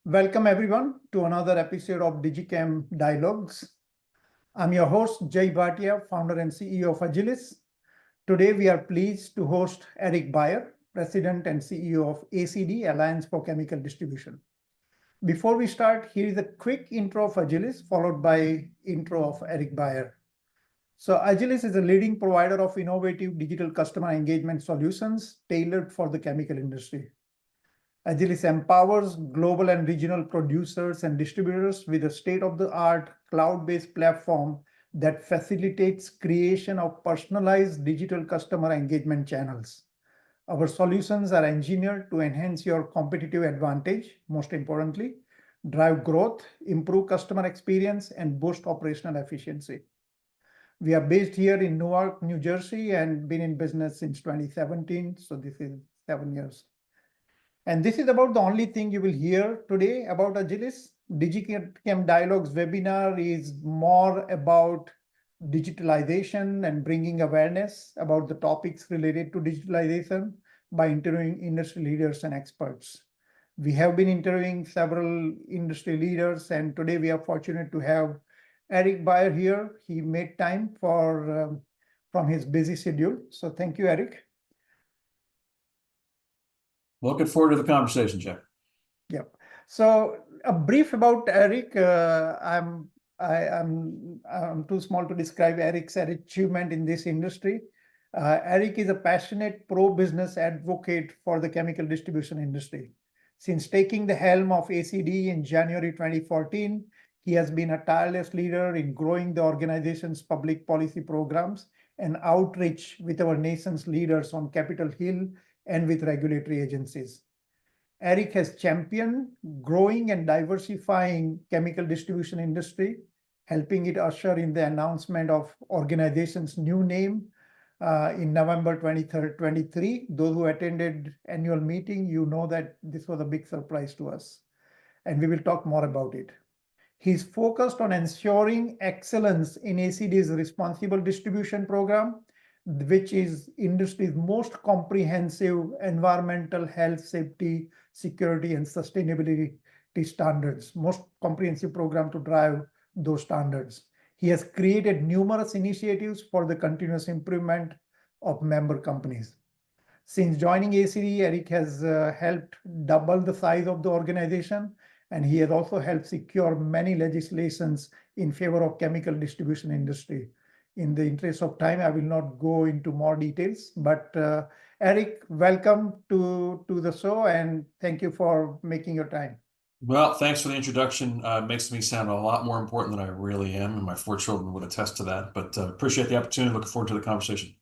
Welcome everyone to another episode of DigiChem Dialogues. I'm your host, Jay Bhatia, founder and CEO of Agilis. Today, we are pleased to host Eric Byer, President and CEO of ACD, Alliance for Chemical Distribution. Before we start, here is a quick intro of Agilis, followed by intro of Eric Byer. So Agilis is a leading provider of innovative digital customer engagement solutions tailored for the chemical industry. Agilis empowers global and regional producers and distributors with a state-of-the-art cloud-based platform that facilitates creation of personalized digital customer engagement channels. Our solutions are engineered to enhance your competitive advantage, most importantly, drive growth, improve customer experience, and boost operational efficiency. We are based here in Newark, New Jersey, and been in business since 2017, so this is 7 years. And this is about the only thing you will hear today about Agilis. DigiChem Dialogues webinar is more about digitalization and bringing awareness about the topics related to digitalization by interviewing industry leaders and experts. We have been interviewing several industry leaders, and today we are fortunate to have Eric Byer here. He made time from his busy schedule. So thank you, Eric. Looking forward to the conversation, Jeff. Yep. So a brief about Eric. I'm too small to describe Eric's achievement in this industry. Eric is a passionate pro-business advocate for the chemical distribution industry. Since taking the helm of ACD in January 2014, he has been a tireless leader in growing the organization's public policy programs and outreach with our nation's leaders on Capitol Hill and with regulatory agencies. Eric has championed growing and diversifying chemical distribution industry, helping it usher in the announcement of organization's new name in November 2023. Those who attended annual meeting, you know that this was a big surprise to us, and we will talk more about it. He's focused on ensuring excellence in ACD's responsible distribution program, which is industry's most comprehensive environmental health, safety, security, and sustainability standards, most comprehensive program to drive those standards. He has created numerous initiatives for the continuous improvement of member companies. Since joining ACD, Eric has helped double the size of the organization, and he has also helped secure many legislations in favor of chemical distribution industry. In the interest of time, I will not go into more details, but Eric, welcome to the show, and thank you for making your time. Well, thanks for the introduction. Makes me sound a lot more important than I really am, and my 4 children would attest to that, but appreciate the opportunity. Looking forward to the conversation.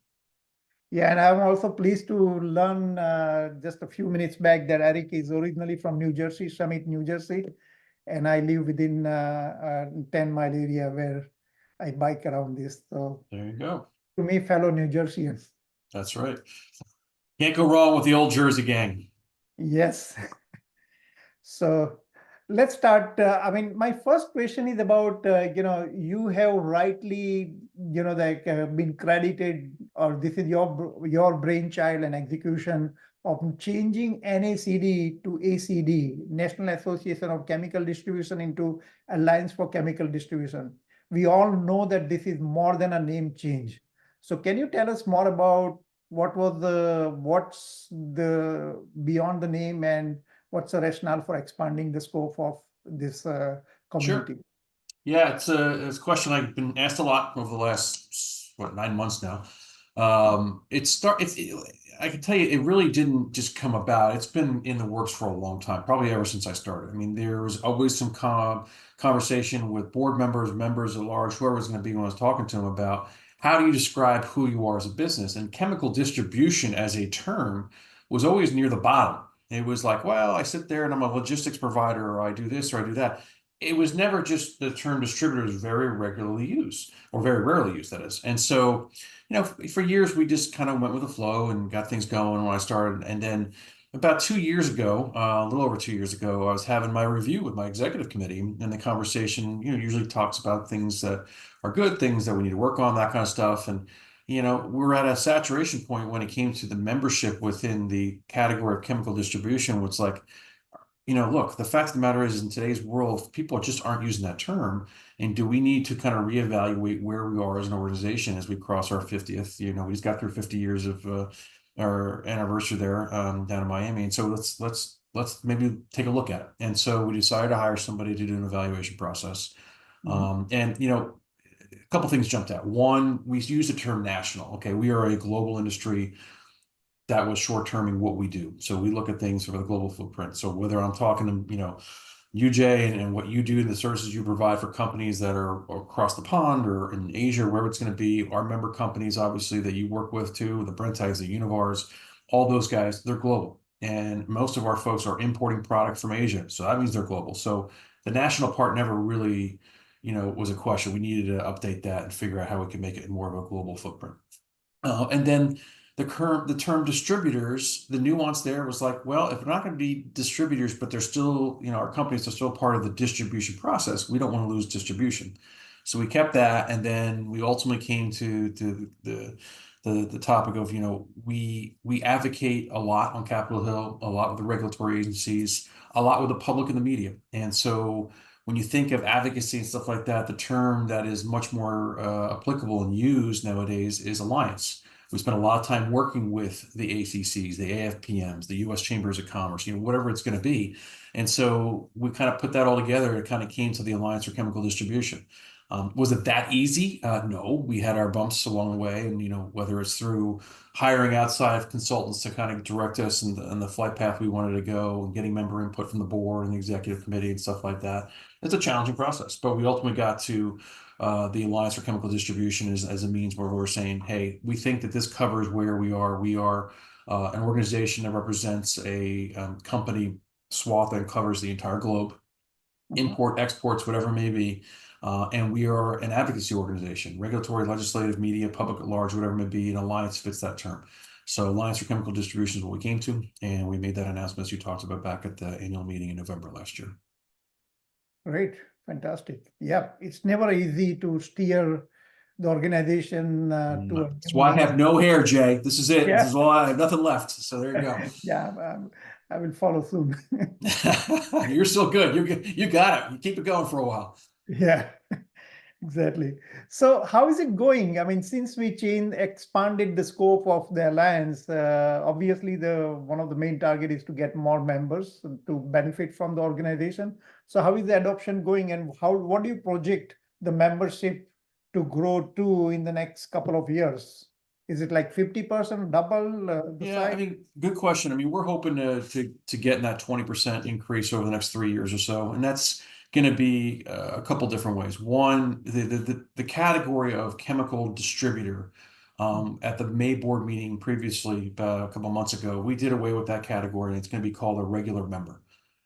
Yeah, and I'm also pleased to learn just a few minutes back that Eric is originally from New Jersey, Summit, New Jersey, and I live within 10-mile area where I bike around this. So there you go. To me, fellow New Jerseyans. That's right. Can't go wrong with the old Jersey gang. Yes. So let's start. My first question is about, you have rightly, been credited, or this is your brainchild and execution of changing NACD to ACD, National Association of Chemical Distribution, into Alliance for Chemical Distribution. We all know that this is more than a name change. So can you tell us more about what's the beyond the name, and what's the rationale for expanding the scope of this community? Sure. Yeah, it's a question I've been asked a lot over the last 9 months now. I can tell you, it really didn't just come about. It's been in the works for a long time, probably ever since I started. I mean, there was always some conversation with board members at large, whoever was going to be when I was talking to them about how do you describe who you are as a business? And chemical distribution as a term was always near the bottom. It was like, well, I sit there and I'm a logistics provider, or I do this or I do that. It was never just the term distributor is very regularly used, or very rarely used, that is. And so, for years, we just kind of went with the flow and got things going when I started. And then about 2 years ago, a little over 2 years ago, I was having my review with my executive committee, and the conversation, usually talks about things that are good, things that we need to work on, that kind of stuff. And we're at a saturation point when it came to the membership within the category of chemical distribution, which, like, look, the fact of the matter is in today's world, people just aren't using that term. And do we need to kind of reevaluate where we are as an organization as we cross our 50th? We just got through 50 years of our anniversary there down in Miami. And so let's maybe take a look at it. And so we decided to hire somebody to do an evaluation process. And a couple things jumped out. One, we use the term national. Okay, we are a global industry. That was short-terming what we do. So we look at things for the global footprint. So whether I'm talking to, you, Jay, and what you do and the services you provide for companies that are across the pond or in Asia, wherever it's going to be, our member companies, obviously, that you work with too, the Brentites, the Univars, all those guys, they're global. And most of our folks are importing product from Asia. So that means they're global. So the national part never really, was a question. We needed to update that and figure out how we can make it more of a global footprint. And then the term distributors, the nuance there was like, well, if we're not going to be distributors, but they're still, our companies are still part of the distribution process, we don't want to lose distribution. So we kept that, and then we ultimately came to the topic of, we advocate a lot on Capitol Hill, a lot with the regulatory agencies, a lot with the public and the media. And so when you think of advocacy and stuff like that, the term that is much more applicable and used nowadays is alliance. We spent a lot of time working with the ACCs, the AFPMs, the U.S. Chambers of Commerce, whatever it's going to be. And so we kind of put that all together. It kind of came to the Alliance for Chemical Distribution. Was it that easy? No, we had our bumps along the way. And, whether it's through hiring outside consultants to kind of direct us in the flight path we wanted to go, and getting member input from the board and the executive committee and stuff like that. It's a challenging process, but we ultimately got to the Alliance for Chemical Distribution as a means where we're saying, hey, we think that this covers where we are. We are an organization that represents a company swath that covers the entire globe, import, exports, whatever it may be. And we are an advocacy organization, regulatory, legislative, media, public at large, whatever it may be. An alliance fits that term. So Alliance for Chemical Distribution is what we came to, and we made that announcement as you talked about back at the annual meeting in November last year. Great. Fantastic. Yeah, it's never easy to steer the organization to a That's why I have no hair, Jay. This is it. Yeah. This is all I have, nothing left. So there you go. Yeah, I will follow soon. You're still good. You got it. You keep it going for a while. Yeah, exactly. So how is it going? I mean, since we expanded the scope of the alliance, obviously one of the main target is to get more members to benefit from the organization. So how is the adoption going, and what do you project the membership to grow to in the next couple of years? Is it like 50%, double the Yeah, size? I mean, good question. I mean, we're hoping to get in that 20% increase over the next 3 years or so, and that's going to be a couple different ways. One, the category of chemical distributor. At the May board meeting previously, a couple months ago, we did away with that category, and it's going to be called a regular member.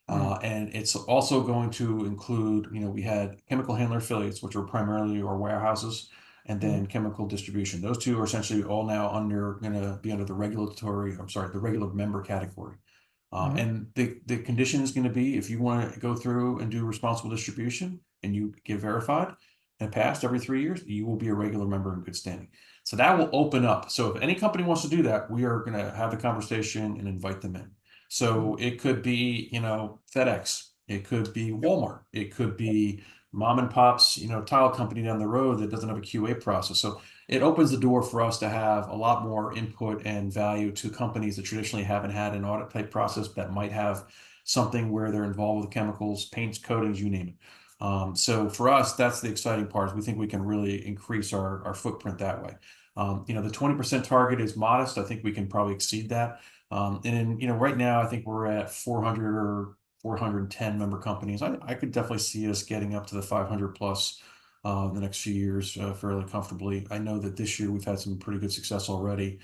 And it's also going to include, we had chemical handler affiliates, which are primarily our warehouses, and then chemical distribution. Those two are essentially all now going to be under the regular member category. And the condition is going to be, if you want to go through and do responsible distribution and you get verified and passed every 3 years, you will be a regular member in good standing. So that will open up. So if any company wants to do that, we are going to have the conversation and invite them in. So it could be, FedEx, it could be Walmart, it could be mom and pop's, tile company down the road that doesn't have a QA process. So it opens the door for us to have a lot more input and value to companies that traditionally haven't had an audit type process, that might have something where they're involved with chemicals, paints, coatings, you name it. So for us, that's the exciting part, is we think we can really increase our footprint that way. The 20% target is modest. I think we can probably exceed that. And right now, I think we're at 400 or 410 member companies. I could definitely see us getting up to the 500 plus in the next few years fairly comfortably. I know that this year we've had some pretty good success already.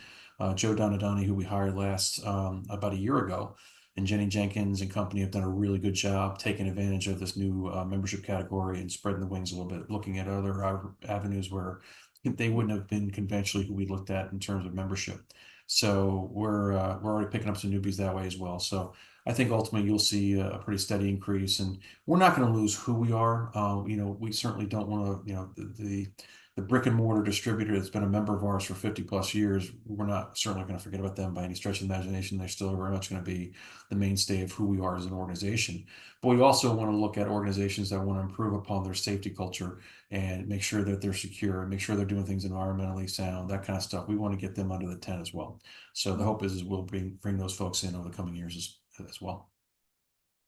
Joe Donadoni, who we hired last about a year ago, and Jenny Jenkins and company have done a really good job taking advantage of this new membership category and spreading the wings a little bit, looking at other avenues where they wouldn't have been conventionally who we looked at in terms of membership. So we're already picking up some newbies that way as well. So I think ultimately you'll see a pretty steady increase, and we're not going to lose who we are. We certainly don't want to, the brick and mortar distributor that's been a member of ours for 50 plus years, we're not certainly going to forget about them by any stretch of the imagination. They're still very much going to be the mainstay of who we are as an organization. But we also want to look at organizations that want to improve upon their safety culture and make sure that they're secure, make sure they're doing things environmentally sound, that kind of stuff. We want to get them under the tent as well. So the hope is we'll bring those folks in over the coming years as well.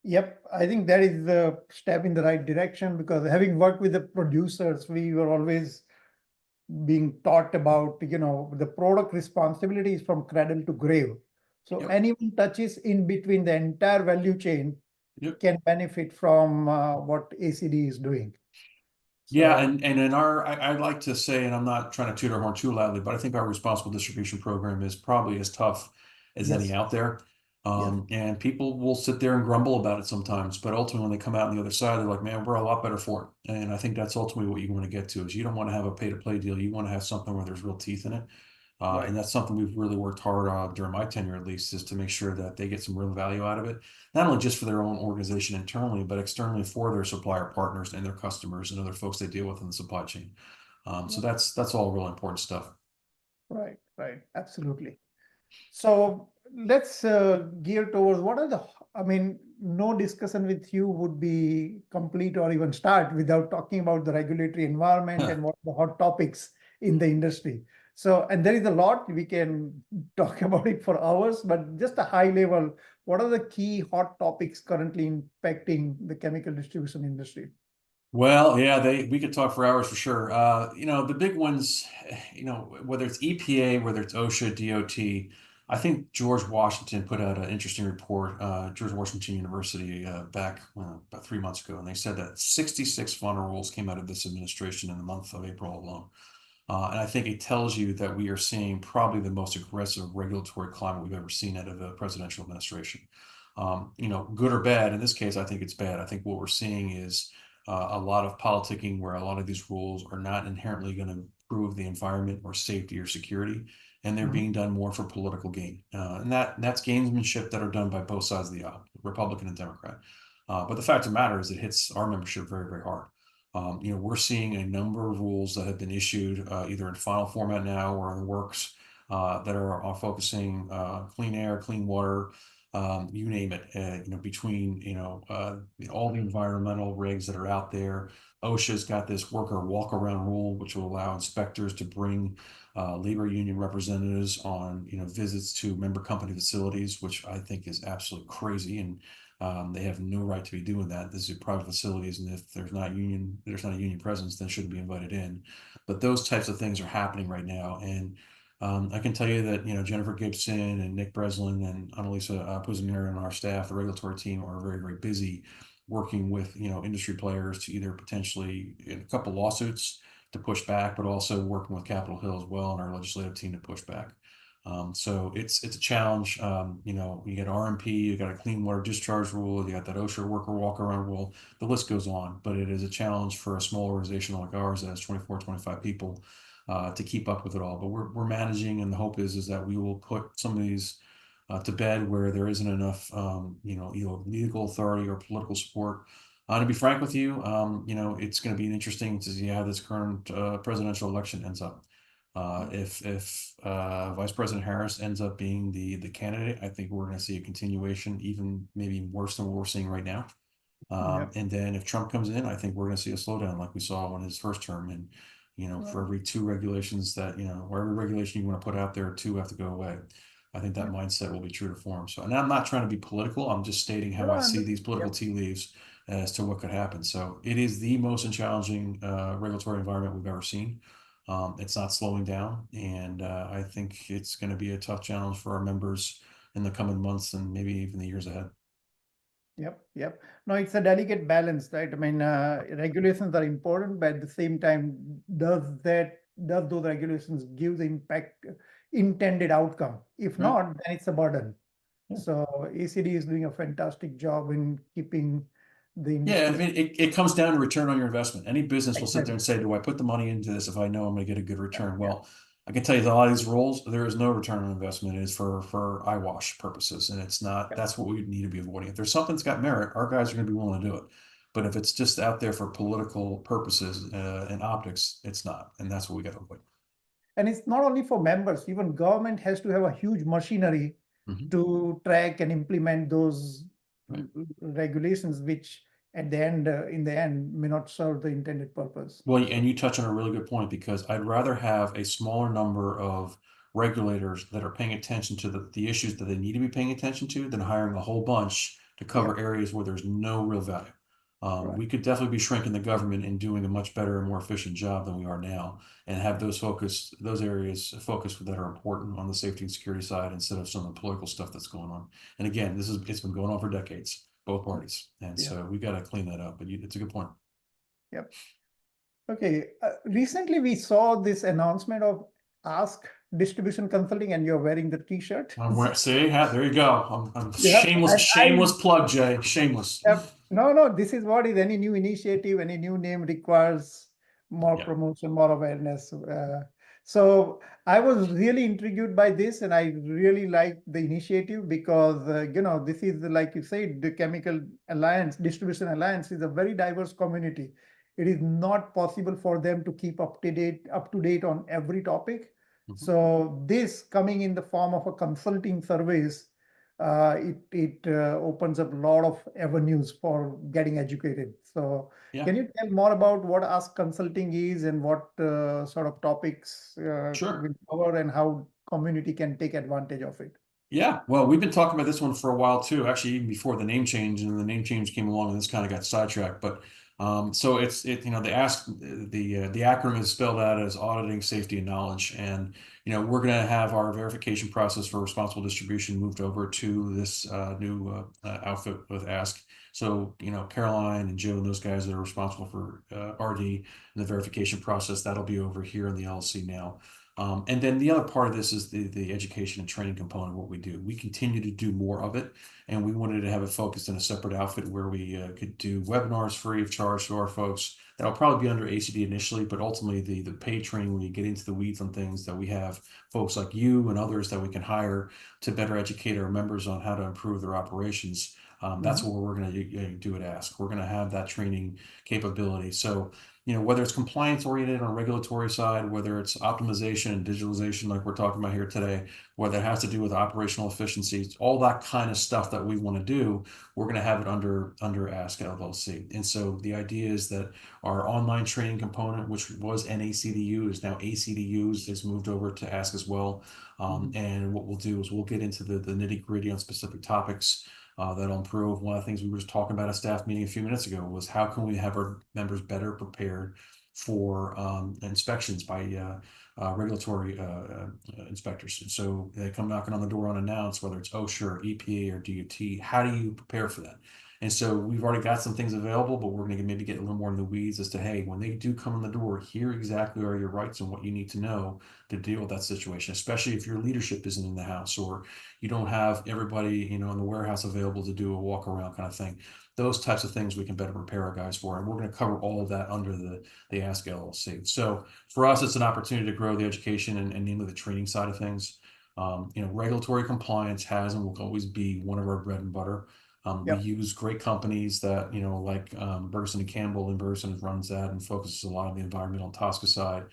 Yep, I think that is the step in the right direction, because having worked with the producers, we were always being taught about, the product responsibilities from cradle to grave. So Yep. anyone touches in between the entire value chain Yep. can benefit from what ACD is doing. Yeah, So, and in our, I'd like to say, and I'm not trying to toot our horn too loudly, but I think our responsible distribution program is probably as tough as any yes, out there. yes, And people will sit there and grumble about it sometimes, but ultimately when they come out on the other side, they're like, man, we're a lot better for it. And I think that's ultimately what you want to get to is you don't want to have a pay to play deal. You want to have something where there's real teeth in it. right. And that's something we've really worked hard on during my tenure, at least, is to make sure that they get some real value out of it, not only just for their own organization internally, but externally for their supplier partners and their customers and other folks they deal with in the supply chain. So that's all really important stuff. Right, right, absolutely. So let's gear towards what are the, I mean, no discussion with you would be complete or even start without talking about the regulatory environment and what the hot topics in the industry. So, and there is a lot, we can talk about it for hours, but just a high level, what are the key hot topics currently impacting the chemical distribution industry? Well, yeah, we could talk for hours for sure. The big ones, whether it's EPA, whether it's OSHA, DOT, I think George Washington put out an interesting report, George Washington University, back about 3 months ago, and they said that 66 final rules came out of this administration in the month of April alone. And I think it tells you that we are seeing probably the most aggressive regulatory climate we've ever seen out of a presidential administration. Good or bad, in this case, I think it's bad. I think what we're seeing is a lot of politicking where a lot of these rules are not inherently going to improve the environment or safety or security, and they're being done more for political gain. And that's gamesmanship that are done by both sides of the aisle, Republican and Democrat. But the fact of the matter is it hits our membership very, very hard. We're seeing a number of rules that have been issued either in final format now or in the works that are focusing clean air, clean water, you name it, between, all the environmental regs that are out there. OSHA's got this worker walk around rule, which will allow inspectors to bring labor union representatives on, visits to member company facilities, which I think is absolutely crazy. And they have no right to be doing that. This is private facilities, and if there's not a union presence, then shouldn't be invited in. But those types of things are happening right now, and I can tell you that Jennifer Gibson and Nick Breslin and Annalisa Puzamira and our staff, the regulatory team, are very, very busy working with industry players to either potentially in a couple lawsuits to push back, but also working with Capitol Hill as well and our legislative team to push back. So it's a challenge. You get RMP, you got a clean water discharge rule, you got that OSHA worker walk around rule, the list goes on, but it is a challenge for a small organization like ours that has 24, 25 people to keep up with it all. But we're managing, and the hope is that we will put some of these to bed where there isn't enough, either legal authority or political support. To be frank with you, it's going to be interesting to see how this current presidential election ends up. If Vice President Harris ends up being the candidate, I think we're going to see a continuation, even maybe worse than what we're seeing right now. Yep. And then if Trump comes in, I think we're going to see a slowdown like we saw in his first term. And for every two regulations that or every regulation you want to put out there, two have to go away. I think that mindset will be true to form. So, and I'm not trying to be political. I'm just stating how I see these political Yep. tea leaves as to what could happen. So it is the most challenging regulatory environment we've ever seen. It's not slowing down, and I think it's going to be a tough challenge for our members in the coming months and maybe even the years ahead. Yep, yep. No, it's a delicate balance, right? I mean, regulations are important, but at the same time, does those regulations give the intended outcome? If Right. not, then it's a burden. Yeah. So ACD is doing a fantastic job in keeping the Yeah, I industry. mean, it comes down to return on your investment. Any business will sit there Exactly. and say, do I put the money into this if I know I'm going to get a good Yeah, return? yeah, Well, I can tell you that a lot of these roles, there is no return on investment. It is for eyewash purposes. And it's not, yeah, that's what we need to be avoiding. If there's something that's got merit, our guys are going to be willing to do it. But if it's just out there for political purposes and optics, it's not, and that's what we got to avoid. And it's not only for members, even government has to have a huge machinery to track and implement those Right. regulations, which at the end, in the end, may not serve the intended purpose. Well, and you touch on a really good point, because I'd rather have a smaller number of regulators that are paying attention to the issues that they need to be paying attention to than hiring a whole bunch to cover areas where there's no real value. Right. We could definitely be shrinking the government and doing a much better and more efficient job than we are now, and have those areas focused that are important on the safety and security side instead of some of the political stuff that's going on. And again, it's been going on for decades, both parties, and so we got to clean that up. But it's a good point. Yep. Okay. Recently, we saw this announcement of Ask Distribution Consulting, and you're wearing the T-shirt. See, there you go. I'm Yep. shameless plug, Jay. Shameless. Yep. No, this is what is any new initiative, any new name requires more Yep. promotion, more awareness. So I was really intrigued by this, and I really like the initiative because, this is, like you said, the Chemical Alliance, Distribution Alliance is a very diverse community. It is not possible for them to keep up to date on every topic. So this coming in the form of a consulting service, it opens up a lot of avenues for getting educated. So can you tell more about what Ask Consulting is and what sort of topics Sure. we cover and how community can take advantage of it? Yeah, well, we've been talking about this one for a while too, actually, even before the name change, and the name change came along and this kind of got sidetracked. But so the ask the acronym is spelled out as auditing, safety, and knowledge. And we're going to have our verification process for responsible distribution moved over to this new outfit with Ask. So Caroline and Joe and those guys that are responsible for RD and the verification process, that'll be over here in the LLC now. And then the other part of this is the education and training component of what we do. We continue to do more of it, and we wanted to have it focused in a separate outfit where we could do webinars free of charge to our folks. That'll probably be under ACD initially, but ultimately the paid training, when you get into the weeds on things, that we have folks like you and others that we can hire to better educate our members on how to improve their operations. That's what we're going to do at Ask. We're going to have that training capability. So whether it's compliance oriented on a regulatory side, whether it's optimization and digitalization like we're talking about here today, whether it has to do with operational efficiencies, all that kind of stuff that we want to do, we're going to have it under Ask LLC. And so the idea is that our online training component, which was NACDU, is now ACDU, is moved over to Ask as well. And what we'll do is we'll get into the nitty gritty on specific topics that'll improve. One of the things we were just talking about at a staff meeting a few minutes ago was how can we have our members better prepared for inspections by regulatory inspectors. And so they come knocking on the door unannounced, whether it's OSHA or EPA or DOT. How do you prepare for that? And so we've already got some things available, but we're going to maybe get a little more in the weeds as to, hey, when they do come in the door, here exactly are your rights and what you need to know to deal with that situation, especially if your leadership isn't in the house or you don't have everybody, in the warehouse available to do a walk around kind of thing. Those types of things we can better prepare our guys for. And we're going to cover all of that under the Ask LLC. So for us, it's an opportunity to grow the education and namely the training side of things. Regulatory compliance has and will always be one of our bread and butter. We use great companies that, like Bergeson and Campbell, and Bergeson runs that and focuses a lot on the environmental and TSCA side.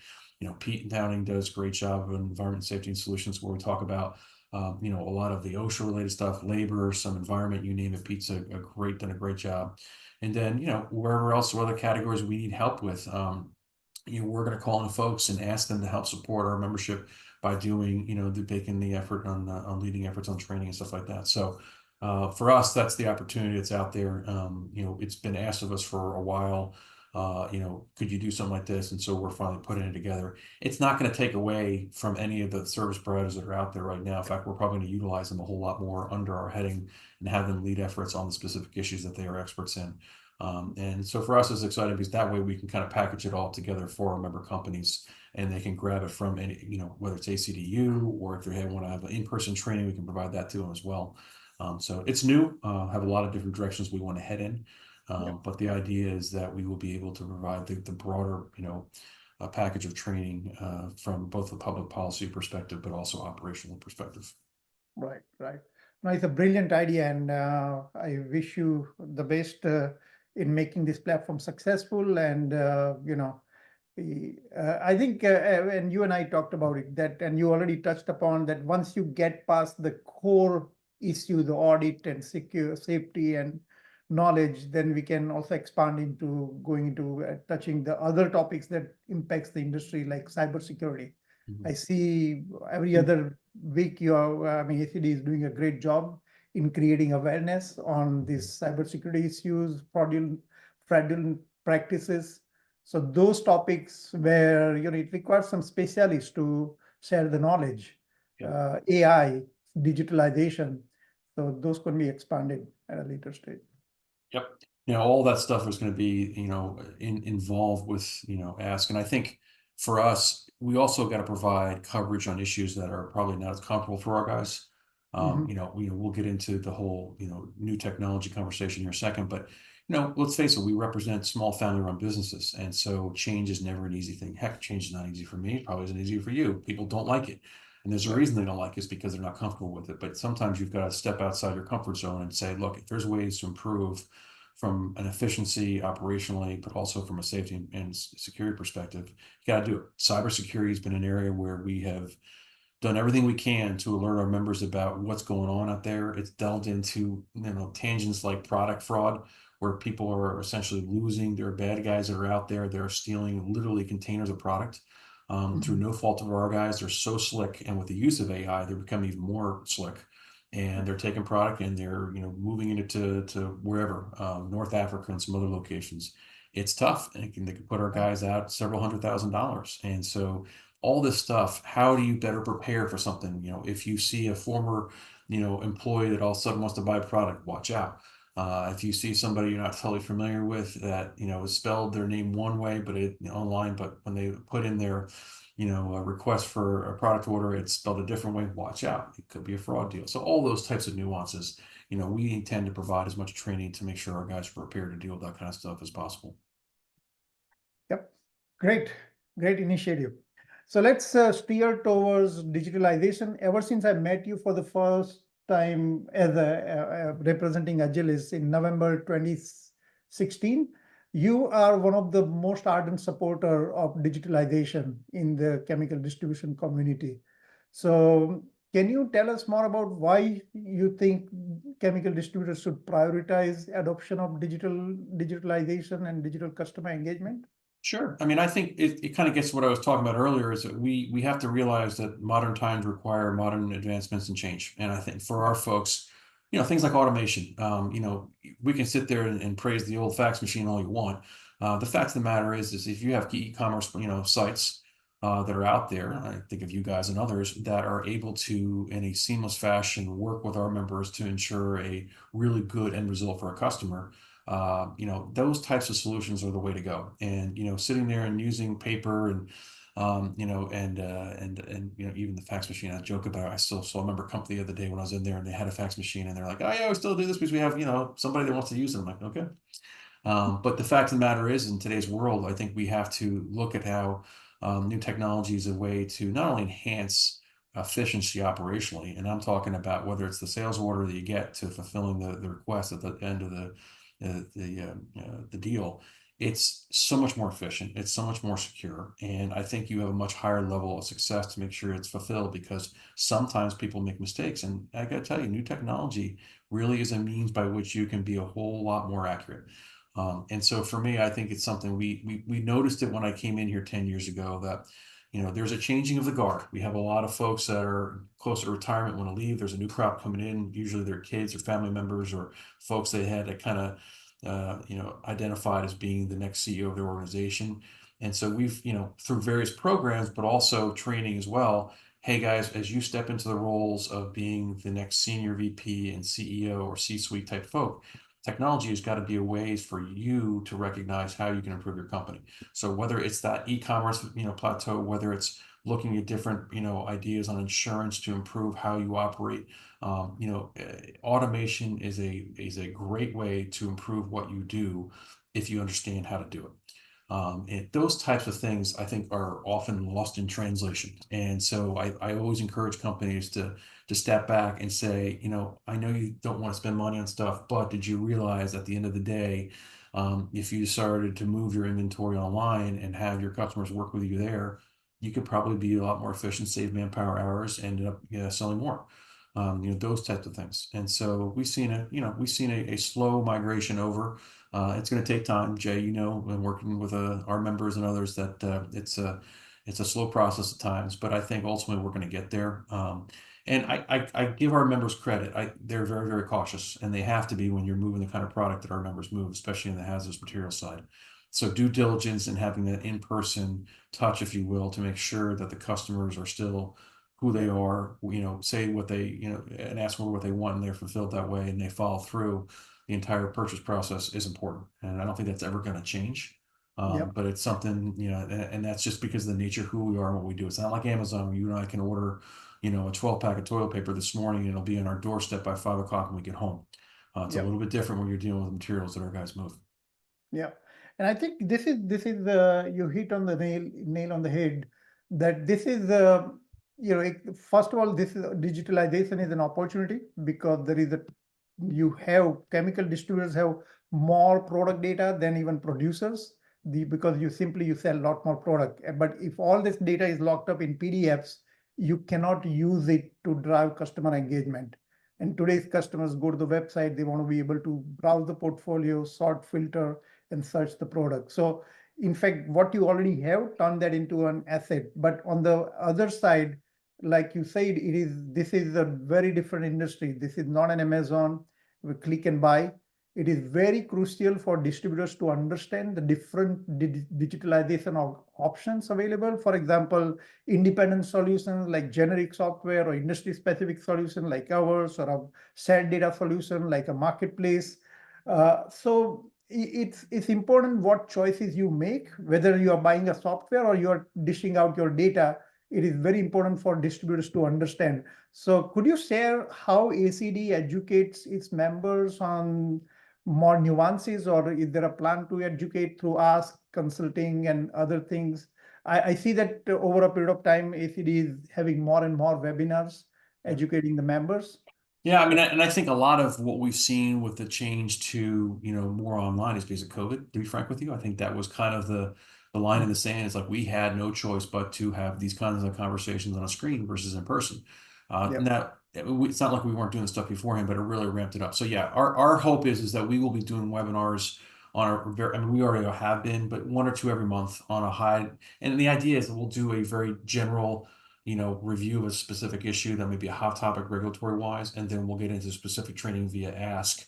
Pete Downing does a great job of environment safety and solutions where we talk about, a lot of the OSHA related stuff, labor, some environment, you name it. Pete's done a great job. And then, wherever else or other categories we need help with, we're going to call in folks and ask them to help support our membership by doing, taking the effort on leading efforts on training and stuff like that. So, for us, that's the opportunity that's out there. It's been asked of us for a while, could you do something like this? And so we're finally putting it together. It's not going to take away from any of the service providers that are out there right now. In fact, we're probably going to utilize them a whole lot more under our heading and have them lead efforts on the specific issues that they are experts in. And so for us, it's exciting because that way we can kind of package it all together for our member companies and they can grab it from any, whether it's ACDU or if they want to have an in-person training, we can provide that to them as well. So it's new, have a lot of different directions we want to head in. But the idea is that we will be able to provide the broader, a package of training from both a public policy perspective, but also operational perspective. Right. No, it's a brilliant idea, and I wish you the best in making this platform successful. And I think, and you and I talked about it, that, and you already touched upon that, once you get past the core issue, the audit and secure safety and knowledge, then we can also expand into going into touching the other topics that impacts the industry, like cybersecurity. I see every other week I mean, ACD is doing a great job in creating awareness on these cybersecurity issues, fraudulent practices. So those topics where it requires some specialists to share the knowledge, AI, digitalization. So those can be expanded at a later stage. Yep. All that stuff is going to be, involved with, ask. And I think for us, we also got to provide coverage on issues that are probably not as comfortable for our guys. We'll get into the whole, new technology conversation in a second, but, let's face it, we represent small family-run businesses. And so change is never an easy thing. Heck, change is not easy for me. It probably isn't easy for you. People don't like it. And there's a reason they don't like it, is because they're not comfortable with it. But sometimes you've got to step outside your comfort zone and say, look, if there's ways to improve from an efficiency operationally, but also from a safety and security perspective, you got to do it. Cybersecurity has been an area where we have done everything we can to alert our members about what's going on out there. It's delved into tangents like product fraud, where people are essentially losing. There are bad guys that are out there. They're stealing literally containers of product through no fault of our guys. They're so slick, and with the use of AI, they're becoming even more slick. And they're taking product and they're moving it to wherever, North Africa and some other locations. It's tough, and they can put our guys out several $100,000. And so all this stuff, how do you better prepare for something? If you see a former employee that all of a sudden wants to buy a product, watch out. If you see somebody you're not totally familiar with that is spelled their name one way, but online, but when they put in their a request for a product order, it's spelled a different way, watch out. It could be a fraud deal. So all those types of nuances, we intend to provide as much training to make sure our guys are prepared to deal with that kind of stuff as possible. Yep. Great initiative. So let's steer towards digitalization. Ever since I met you for the first time as representing Agilis in November 2016, you are one of the most ardent supporter of digitalization in the chemical distribution community. So can you tell us more about why you think chemical distributors should prioritize adoption of digitalization and digital customer engagement? Sure. I mean, I think it kind of gets to what I was talking about earlier, is that we have to realize that modern times require modern advancements and change. And I think for our folks, things like automation, we can sit there and praise the old fax machine all you want. The fact of the matter is if you have e-commerce, sites that are out there, I think of you guys and others that are able to, in a seamless fashion, work with our members to ensure a really good end result for our customer. Those types of solutions are the way to go. And, sitting there and using paper and, even the fax machine, I joke about it. I still saw a member come the other day when I was in there and they had a fax machine and they're like, oh yeah, we still do this because we have, somebody that wants to use it. I'm like, okay. But the fact of the matter is, in today's world, I think we have to look at how new technology is a way to not only enhance efficiency operationally, and I'm talking about whether it's the sales order that you get to fulfilling the request at the end of the deal. It's so much more efficient. It's so much more secure. And I think you have a much higher level of success to make sure it's fulfilled, because sometimes people make mistakes. And I got to tell you, new technology really is a means by which you can be a whole lot more accurate. And so for me, I think it's something we noticed it when I came in here 10 years ago, that there's a changing of the guard. We have a lot of folks that are close to retirement, want to leave. There's a new crop coming in, usually their kids or family members or folks they had to kind of identified as being the next CEO of their organization. And so we've, through various programs, but also training as well, hey guys, as you step into the roles of being the next senior VP and CEO or C-suite type folk, technology has got to be a ways for you to recognize how you can improve your company. So whether it's that e-commerce, plateau, whether it's looking at different, ideas on insurance to improve how you operate, automation is a great way to improve what you do if you understand how to do it. And those types of things I think are often lost in translation. And so I always encourage companies to step back and say, I know you don't want to spend money on stuff, but did you realize at the end of the day, if you started to move your inventory online and have your customers work with you there, you could probably be a lot more efficient, save manpower hours, and end up selling more. Those types of things. And so we've seen a slow migration over. It's going to take time, Jay. And working with our members and others, that it's a slow process at times, but I think ultimately we're going to get there. And I give our members credit. They're very, very cautious, and they have to be when you're moving the kind of product that our members move, especially in the hazardous material side. So due diligence and having that in-person touch, if you will, to make sure that the customers are still who they are, say what they, and ask for what they want, and they're fulfilled that way, and they follow through the entire purchase process is important. And I don't think that's ever going to change. Yep. But it's something, and that's just because of the nature of who we are and what we do. It's not like Amazon where you and I can order, a 12-pack of toilet paper this morning, and it'll be on our doorstep by 5 o'clock when we get home. It's a Yep. little bit different when you're dealing with materials that our guys move. Yeah, and I think this is you hit on the nail on the head, that this is first of all, this is digitalization is an opportunity, because there is a you have chemical distributors have more product data than even producers, because you sell a lot more product. But if all this data is locked up in PDFs, you cannot use it to drive customer engagement. And today's customers go to the website, they want to be able to browse the portfolio, sort, filter, and search the product. So in fact, what you already have, turn that into an asset. But on the other side, like you said, this is a very different industry. This is not an Amazon with click and buy. It is very crucial for distributors to understand the different digitalization of options available. For example, independent solutions like generic software, or industry specific solution like ours, or a shared data solution like a marketplace. So it's important what choices you make, whether you are buying a software or you are dishing out your data. It is very important for distributors to understand. So could you share how ACD educates its members on more nuances, or is there a plan to educate through Ask, consulting, and other things? I see that over a period of time, ACD is having more and more webinars educating the members. Yeah, I mean, and I think a lot of what we've seen with the change to, more online is because of COVID, to be frank with you. I think that was kind of the line in the sand. It's like we had no choice but to have these kinds of conversations on a screen versus in person. Yep. Now, it's not like we weren't doing this stuff beforehand, but it really ramped it up. So yeah, our hope is that we will be doing webinars I mean, we already have been, but one or two every month on a high. And the idea is that we'll do a very general review of a specific issue that may be a hot topic regulatory wise, and then we'll get into specific training via Ask,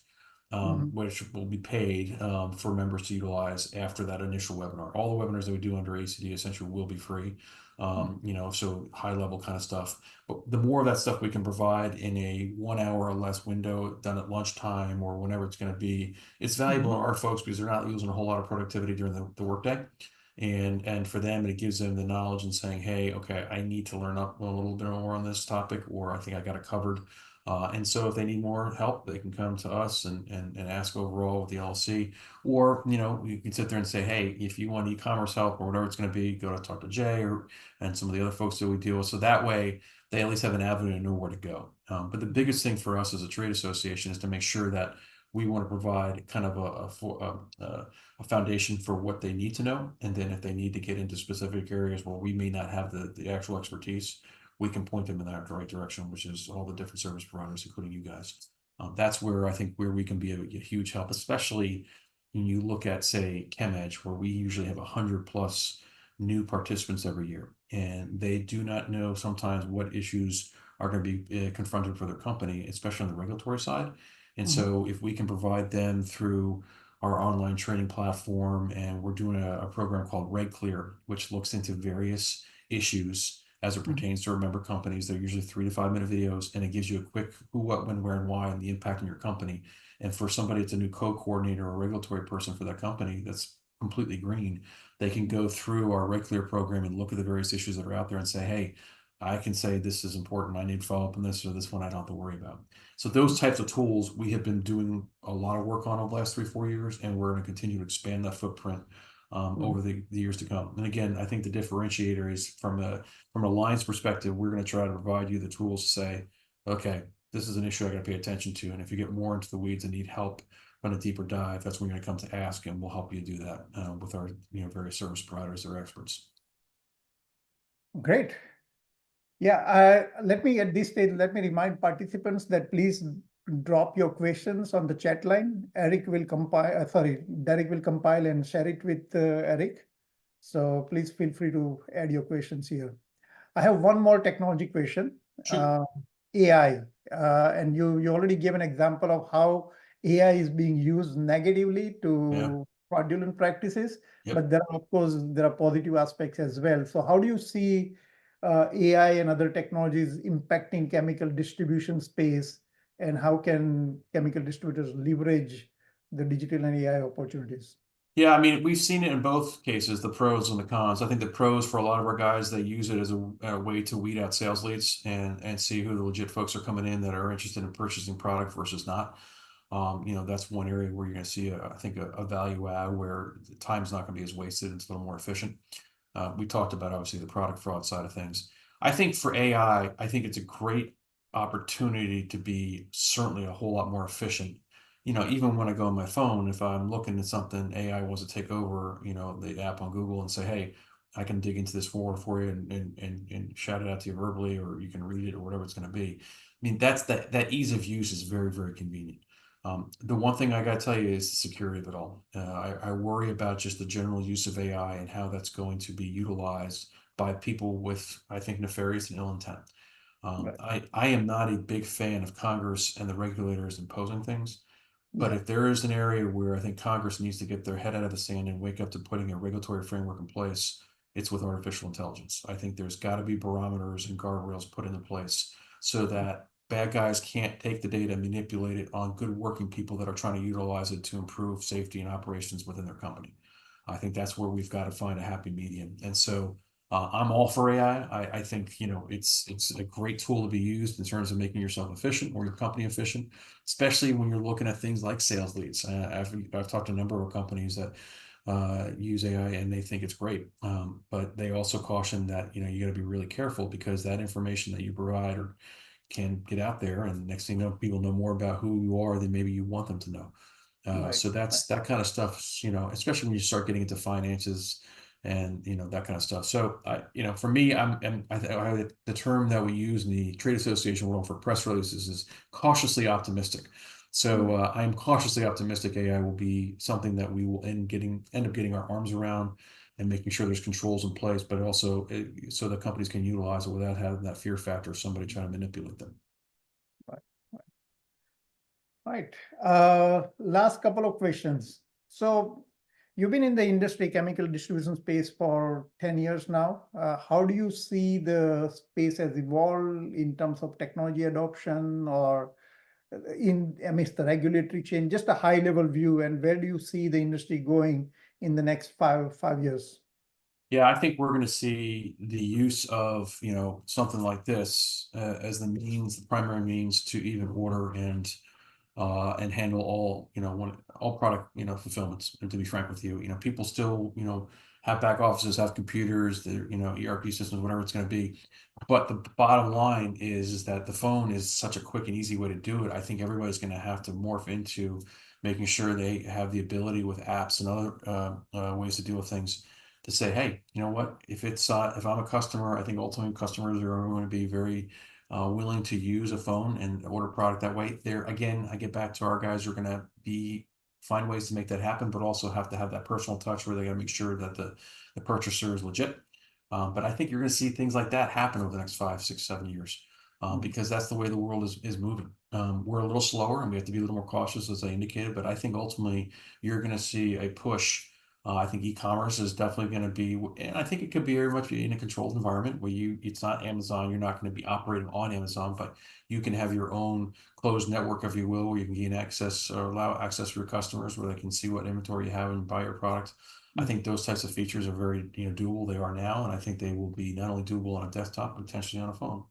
Mhm. which will be paid for members to utilize after that initial webinar. All the webinars that we do under ACD essentially will be free, so high level kind of stuff. But the more of that stuff we can provide in a 1 hour or less window, done at lunchtime or whenever it's going to be, it's valuable to Mhm. our folks because they're not losing a whole lot of productivity during the workday. And for them, it gives them the knowledge and saying, hey, okay, I need to learn up a little bit more on this topic, or I think I got it covered. And so if they need more help, they can come to us and ask overall with the LLC. Or, you can sit there and say, hey, if you want e-commerce help or whatever it's going to be, go to talk to Jay and some of the other folks that we deal with. So that way they at least have an avenue to know where to go. But the biggest thing for us as a trade association is to make sure that we want to provide kind of a foundation for what they need to know. And then if they need to get into specific areas where we may not have the actual expertise, we can point them in that right direction, which is all the different service providers, including you guys. That's where I think where we can be a huge help, especially when you look at, say, ChemEdge, where we usually have 100+ new participants every year, and they do not know sometimes what issues are going to be confronted for their company, especially on the regulatory side. And Mhm. so if we can provide them through our online training platform, and we're doing a program called RegClear, which looks into various issues as it Mhm. pertains to our member companies. They're usually 3 to 5 minute videos, and it gives you a quick who, what, when, where, and why, and the impact on your company. And for somebody that's a new co-coordinator or regulatory person for that company that's completely green, they can go through our RegClear program and look at the various issues that are out there and say, hey, I can say this is important. I need to follow up on this, or this one I don't have to worry about. So those types of tools we have been doing a lot of work on over the last 3, 4 years, and we're going to continue to expand that footprint over the years to come. And again, I think the differentiator is from a Alliance perspective, we're going to try to provide you the tools to say, okay, this is an issue I got to pay attention to. And if you get more into the weeds and need help on a deeper dive, that's when you're going to come to ask, and we'll help you do that with our various service providers or experts. Great. Yeah, let me at this stage, let me remind participants that please drop your questions on the chat line. Derek will compile and share it with Eric. So please feel free to add your questions here. I have one more technology question. Sure. AI, and you already gave an example of how AI is being used negatively to fraudulent practices, but there are, of course, there are positive aspects as well. So how do you see AI and other technologies impacting chemical distribution space, and how can chemical distributors leverage the digital and AI opportunities? Yeah, I mean, we've seen it in both cases, the pros and the cons. I think the pros for a lot of our guys, they use it as a way to weed out sales leads and see who the legit folks are coming in that are interested in purchasing product versus not. That's one area where you're going to see, I think, a value add where the time's not going to be as wasted. It's a little more efficient. We talked about, obviously, the product fraud side of things. I think for AI, I think it's a great opportunity to be certainly a whole lot more efficient. Even when I go on my phone, if I'm looking at something, AI wants to take over, the app on Google and say, hey, I can dig into this for you and shout it out to you verbally, or you can read it, or whatever it's going to be. I mean, that ease of use is very, very convenient. The one thing I got to tell you is the security of it all. I worry about just the general use of AI and how that's going to be utilized by people with, I think, nefarious and ill intent. Right. I am not a big fan of Congress and the regulators imposing things. But if there is an area where I think Congress needs to get their head out of the sand and wake up to putting a regulatory framework in place, it's with artificial intelligence. I think there's got to be barometers and guardrails put into place so that bad guys can't take the data and manipulate it on good working people that are trying to utilize it to improve safety and operations within their company. I think that's where we've got to find a happy medium. And so I'm all for AI. I think it's a great tool to be used in terms of making yourself efficient or your company efficient, especially when you're looking at things like sales leads. I've talked to a number of companies that use AI and they think it's great, but they also caution that you got to be really careful because that information that you provide or can get out there, and next thing you know, people know more about who you are than maybe you want them to know. So that's that kind of stuff, especially when you start getting into finances and that kind of stuff. So for me, the term that we use in the trade association world for press releases is cautiously optimistic. So I'm cautiously optimistic AI will be something that we will end up getting our arms around and making sure there's controls in place, but also so that companies can utilize it without having that fear factor of somebody trying to manipulate them. Right. Last couple of questions. So you've been in the industry, chemical distribution space for 10 years now. How do you see the space has evolved in terms of technology adoption or amidst the regulatory change? Just a high level view, and where do you see the industry going in the next five years? Yeah, I think we're going to see the use of something like this as the primary means to even order and handle all product fulfillments. And to be frank with you, people still have back offices, have computers, their ERP systems, whatever it's going to be. But the bottom line is that the phone is such a quick and easy way to do it. I think everybody's going to have to morph into making sure they have the ability with apps and other ways to deal with things to say, hey, you know what? If I'm a customer, I think ultimately customers are going to be very willing to use a phone and order product that way. There again, I get back to our guys are going to find ways to make that happen, but also have to have that personal touch where they got to make sure that the purchaser is legit. But I think you're going to see things like that happen over the next 5, 6, 7 years because that's the way the world is moving. We're a little slower and we have to be a little more cautious, as I indicated, but I think ultimately you're going to see a push. I think e-commerce is definitely going to be, and I think it could be very much in a controlled environment where it's not Amazon. You're not going to be operating on Amazon, but you can have your own closed network, if you will, where you can gain access or allow access for your customers where they can see what inventory you have and buy your product. I think those types of features are very doable. They are now, and I think they will be not only doable on a desktop, but potentially on a phone.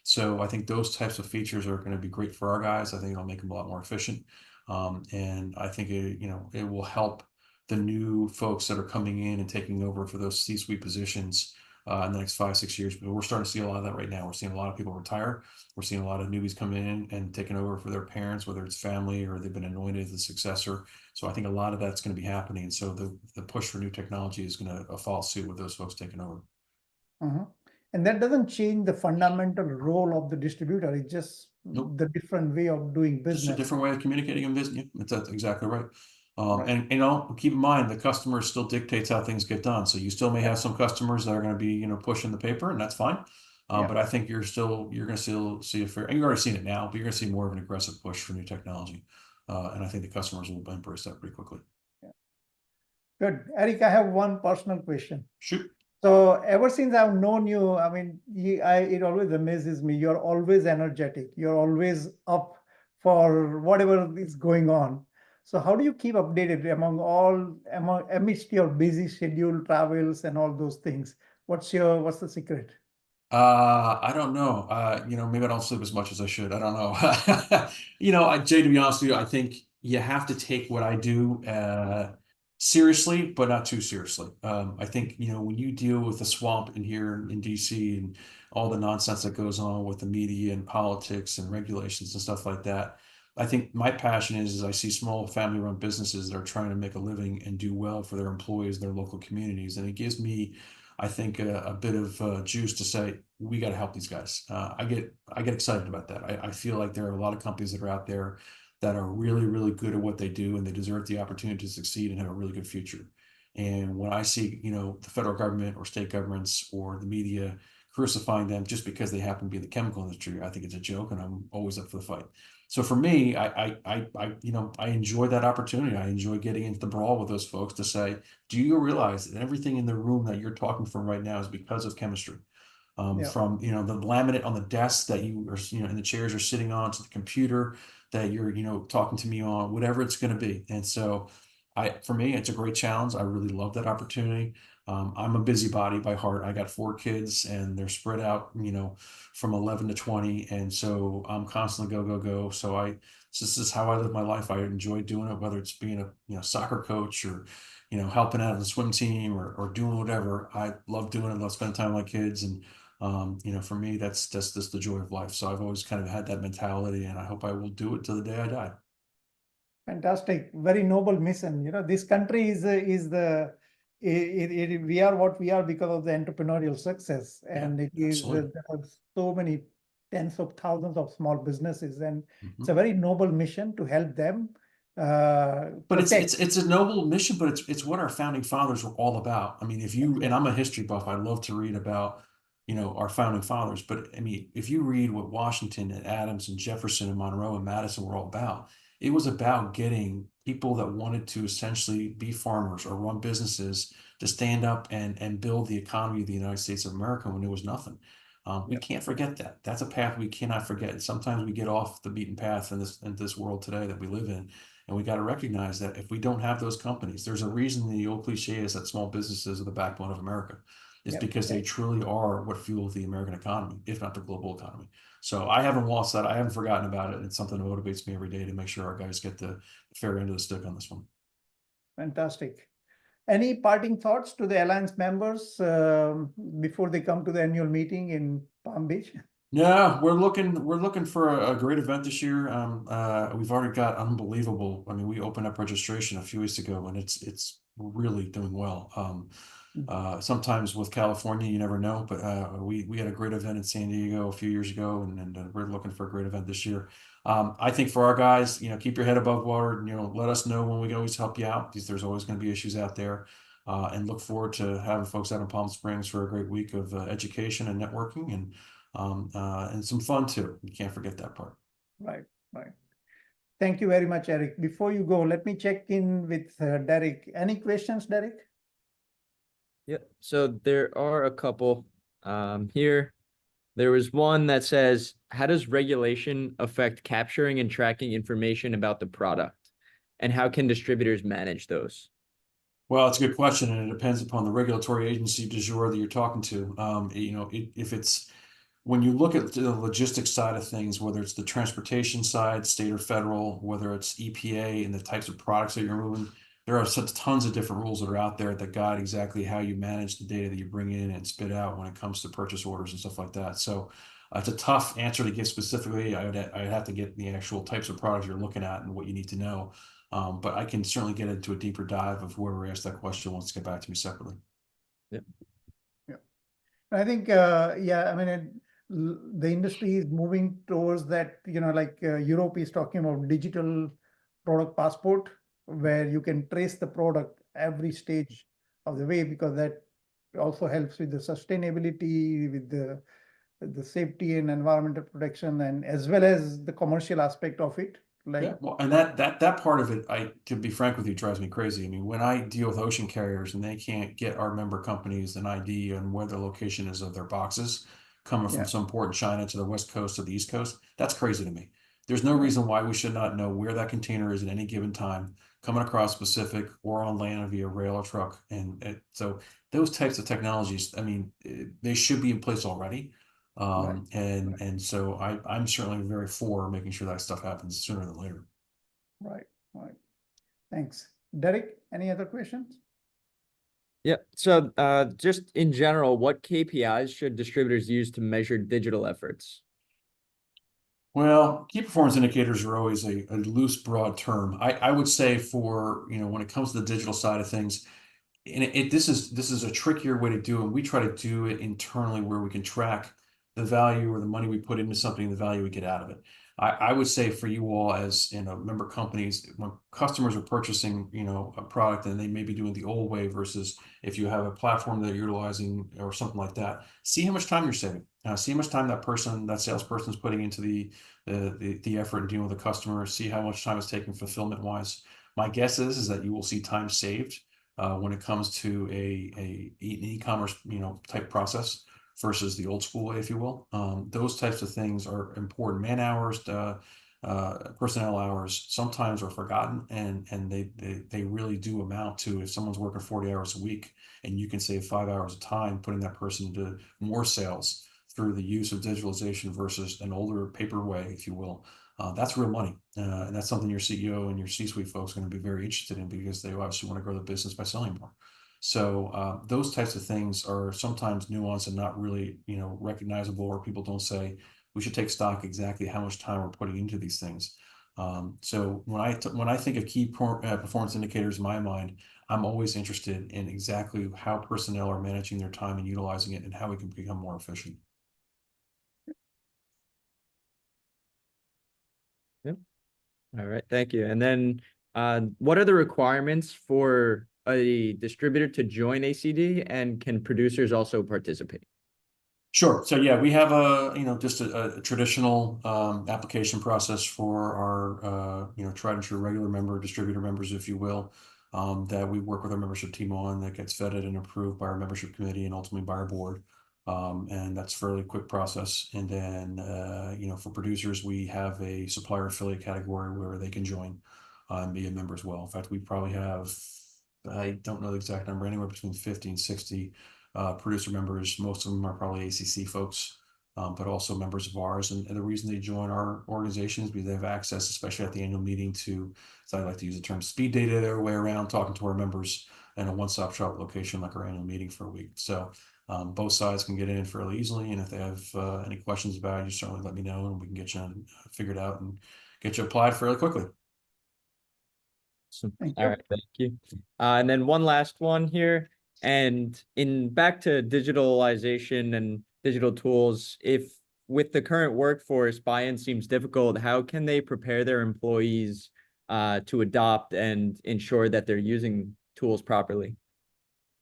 So I think those types of features are going to be great for our guys. I think it'll make them a lot more efficient. And I think it will help the new folks that are coming in and taking over for those C-suite positions in the next 5-6 years. But we're starting to see a lot of that right now. We're seeing a lot of people retire. We're seeing a lot of newbies come in and taking over for their parents, whether it's family or they've been anointed as the successor. So I think a lot of that's going to be happening. So the push for new technology is going to follow suit with those folks taking over. And that doesn't change the fundamental role of the distributor. It's just Nope. the different way of doing Just a business. different way of communicating and business. That's exactly right. Right. And keep in mind the customer still dictates how things get done. So you still may have some customers that are going to be pushing the paper, and that's fine. But I think you're going to still see a fair, and you've already seen it now, but you're going to see more of an aggressive push for new technology. And I think the customers will embrace that pretty quickly. Good. Eric, I have one personal question. Shoot. So ever since I've known you, I mean, it always amazes me. You're always energetic. You're always up for whatever is going on. So how do you keep updated amidst your busy schedule, travels, and all those things? What's the secret? I don't know. Maybe I don't sleep as much as I should. I don't know. Jay, to be honest with you, I think you have to take what I do seriously, but not too seriously. I think, when you deal with the swamp in here in DC and all the nonsense that goes on with the media and politics and regulations and stuff like that, I think my passion is I see small family-run businesses that are trying to make a living and do well for their employees, their local communities. And it gives me, I think, a bit of juice to say, we got to help these guys. I get excited about that. I feel like there are a lot of companies that are out there that are really, really good at what they do, and they deserve the opportunity to succeed and have a really good future. And when I see, the federal government or state governments or the media crucifying them just because they happen to be in the chemical industry, I think it's a joke, and I'm always up for the fight. So for me, I enjoy that opportunity. I enjoy getting into the brawl with those folks to say, do you realize that everything in the room that you're talking from right now is because of chemistry? From the laminate on the desk that you are, and the chairs you're sitting on, to the computer that you're talking to me on, whatever it's going to be. And so for me, it's a great challenge. I really love that opportunity. I'm a busybody by heart. I got 4 kids, and they're spread out, from 11 to 20. And so I'm constantly go, go, go. So this is how I live my life. I enjoy doing it, whether it's being a soccer coach or, helping out on the swim team or doing whatever. I love doing it. I love spending time with my kids. And, for me, that's just the joy of life. So I've always kind of had that mentality, and I hope I will do it till the day I die. Fantastic. Very noble mission. This country we are what we are because of the entrepreneurial success. And there are so many tens of thousands of small businesses, and it's a very noble mission to help them. But it's a noble mission, but it's what our founding fathers were all about. I mean, and I'm a history buff, I love to read about, our founding fathers. But I mean, if you read what Washington and Adams and Jefferson and Monroe and Madison were all about, it was about getting people that wanted to essentially be farmers or run businesses to stand up and build the economy of the United States of America when there was nothing. We can't forget that. That's a path we cannot forget. And sometimes we get off the beaten path in this world today that we live in. And we got to recognize that if we don't have those companies, there's a reason the old cliche is that small businesses are the backbone of America. It's because they truly are what fuels the American economy, if not the global economy. So I haven't lost that. I haven't forgotten about it. It's something that motivates me every day to make sure our guys get the fair end of the stick on this one. Fantastic. Any parting thoughts to the Alliance members before they come to the annual meeting in Palm Beach? Yeah, we're looking for a great event this year. We've already got unbelievable. I mean, we opened up registration a few weeks ago, and it's really doing well. Sometimes with California, you never know, but we had a great event in San Diego a few years ago, and we're looking for a great event this year. I think for our guys, keep your head above water. Let us know when we can always help you out, because there's always going to be issues out there. And look forward to having folks out in Palm Springs for a great week of education and networking and some fun too. You can't forget that part. Right. Thank you very much, Eric. Before you go, let me check in with Derek. Any questions, Derek? Yeah, so there are a couple here. There was one that says, how does regulation affect capturing and tracking information about the product? And how can distributors manage those? Well, it's a good question, and it depends upon the regulatory agency du jour that you're talking to. If it's when you look at the logistics side of things, whether it's the transportation side, state or federal, whether it's EPA and the types of products that you're moving, there are such tons of different rules that are out there that guide exactly how you manage the data that you bring in and spit out when it comes to purchase orders and stuff like that. So it's a tough answer to give specifically. I'd have to get the actual types of products you're looking at and what you need to know. But I can certainly get into a deeper dive if whoever asked that question wants to get back to me separately. Yeah. Yeah. I think, yeah, I mean, the industry is moving towards that, like Europe is talking about digital product passport, where you can trace the product every stage of the way, because that also helps with the sustainability, with the safety and environmental protection, and as well as the commercial aspect of it. Yeah, Like, well, and that part of it, to be frank with you, drives me crazy. I mean, when I deal with ocean carriers and they can't get our member companies an ID on where the location is of their boxes coming from yeah, some port in China to the West Coast or the East Coast, that's crazy to me. There's no yeah, reason why we should not know where that container is at any given time, coming across Pacific or on land via rail or truck. And so those types of technologies, I mean, they should be in place already. right, And so I'm certainly very for making sure that stuff happens sooner than later. right, right. Thanks. Derek, any other questions? Yeah. So just in general, what KPIs should distributors use to measure digital efforts? Well, key performance indicators are always a loose, broad term. I would say for, when it comes to the digital side of things, and this is a trickier way to do it. We try to do it internally where we can track the value or the money we put into something, the value we get out of it. I would say for you all as member companies, when customers are purchasing a product and they may be doing the old way versus if you have a platform that you're utilizing or something like that, see how much time you're saving. See how much time that salesperson is putting into the effort in dealing with the customer. See how much time it's taking fulfillment wise. My guess is that you will see time saved when it comes to an e-commerce type process versus the old school way, if you will. Those types of things are important. Man hours, personnel hours sometimes are forgotten, and they really do amount to, if someone's working 40 hours a week and you can save 5 hours of time putting that person into more sales through the use of digitalization versus an older paper way, if you will. That's real money. And that's something your CEO and your C-suite folks are going to be very interested in because they obviously want to grow the business by selling more. So those types of things are sometimes nuanced and not really, recognizable, or people don't say we should take stock exactly how much time we're putting into these things. So when I think of key performance indicators in my mind, I'm always interested in exactly how personnel are managing their time and utilizing it and how we can become more efficient. Yep. All right. Thank you. And then what are the requirements for a distributor to join ACD, and can producers also participate? Sure. So yeah, we have just a traditional application process for our tried and true regular member distributor members, if you will, that we work with our membership team on, that gets vetted and approved by our membership committee and ultimately by our board. And that's a fairly quick process. And then for producers, we have a supplier affiliate category where they can join and be a member as well. In fact, we probably have, I don't know the exact number, anywhere between 50 and 60 producer members. Most of them are probably ACC folks, but also members of ours. And the reason they join our organization is because they have access, especially at the annual meeting, to, so I like to use the term, speed data their way around, talking to our members in a one-stop shop location like our annual meeting for a week. So both sides can get in fairly easily. And if they have any questions about it, you certainly let me know and we can get you figured out and get you applied fairly quickly. Thank All you. right, thank you. And then one last one here, and back to digitalization and digital tools. If with the current workforce, buy-in seems difficult, how can they prepare their employees to adopt and ensure that they're using tools properly?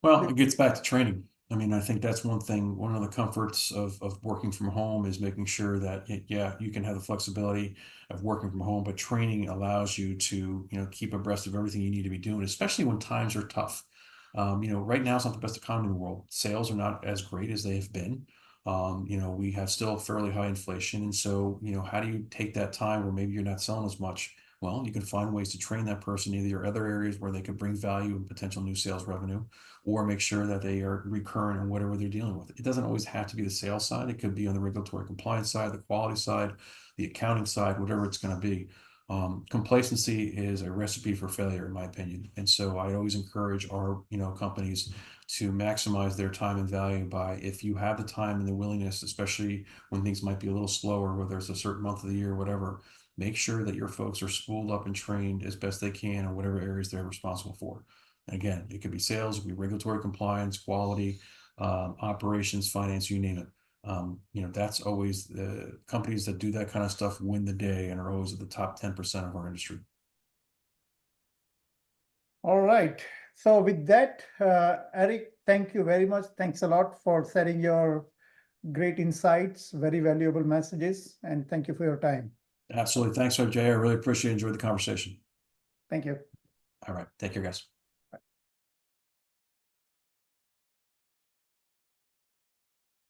Well, it gets back to training. I mean, I think that's one thing. One of the comforts of working from home is making sure that, yeah, you can have the flexibility of working from home, but training allows you to, keep abreast of everything you need to be doing, especially when times are tough. Right now it's not the best economy in the world. Sales are not as great as they have been. We have still fairly high inflation. And so, how do you take that time where maybe you're not selling as much? Well, you can find ways to train that person in either other areas where they could bring value and potential new sales revenue, or make sure that they are recurrent in whatever they're dealing with. It doesn't always have to be the sales side. It could be on the regulatory compliance side, the quality side, the accounting side, whatever it's going to be. Complacency is a recipe for failure, in my opinion. And so I always encourage our, companies to maximize their time and value by, if you have the time and the willingness, especially when things might be a little slower, whether it's a certain month of the year or whatever, make sure that your folks are spooled up and trained as best they can in whatever areas they're responsible for. And again, it could be sales, it could be regulatory compliance, quality, operations, finance, you name it. That's always the companies that do that kind of stuff win the day and are always at the top 10% of our industry. All right. So with that, Eric, thank you very much. Thanks a lot for sharing your great insights, very valuable messages, and thank you for your time. Absolutely. Thanks, Jay. I really appreciate it. Enjoyed the conversation. Thank you. All right. Take care, guys.